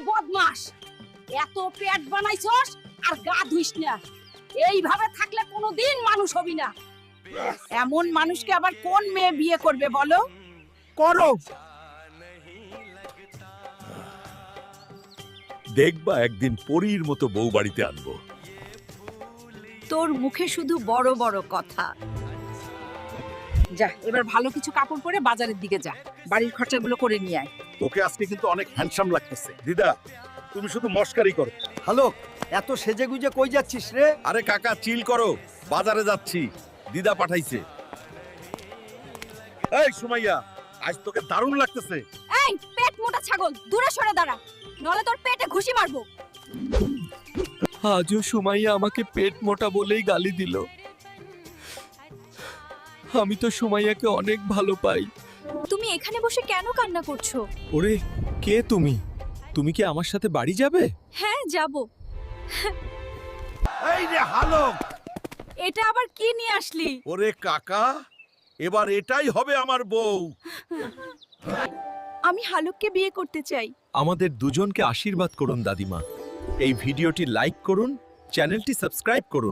বদমাস, এত পেট বানাইছস আর গা ধুইস না। এইভাবে থাকলে কোনোদিন মানুষ হবি না। এমন মানুষকে আবার কোন মেয়ে বিয়ে করবে বলো? করো। দেখবা একদিন পরীর মতো বউ বাড়িতে আনবো। তোর মুখে শুধু বড় বড় কথা। যা, এবার ভালো কিছু কাপড় পরে বাজারের দিকে যা, বাড়ির খরচাগুলো করে নিয়ে আয়। তোকে আজকে কিন্তু অনেক হ্যান্ডসাম লাগতেছে। দিদা, তুমি শুধু মস্কারি করো। হ্যালো, এত সেজে গুজে কই যাচ্ছিস রে? আরে কাকা, চিল করো, বাজারে যাচ্ছি, দিদা পাঠাইছে। এই সুমাইয়া, আজ তোকে দারুণ লাগতেছে। এই পেট মোটা ছাগল, দূরে সরে দাঁড়া, নলে তোর পেটে ঘুষি মারবো। আজও সুমাইয়া আমাকে পেট মোটা বলেই গালি দিল। আমি তো সুমাইয়াকে অনেক ভালো পাই। তুমি এখানে বসে কেন কান্না করছো? ওরে, কে তুমি? তুমি কি আমার সাথে বাড়ি যাবে? হ্যাঁ যাব। এই রে হ্যালো। এটা আবার কি নিয়ে আসলি? ওরে কাকা, এবার এটাই হবে আমার বউ। আমি হালুককে বিয়ে করতে চাই। আমাদের দুজনকে আশীর্বাদ করুন দাদিমা। এই ভিডিওটি লাইক করুন, চ্যানেলটি সাবস্ক্রাইব করুন।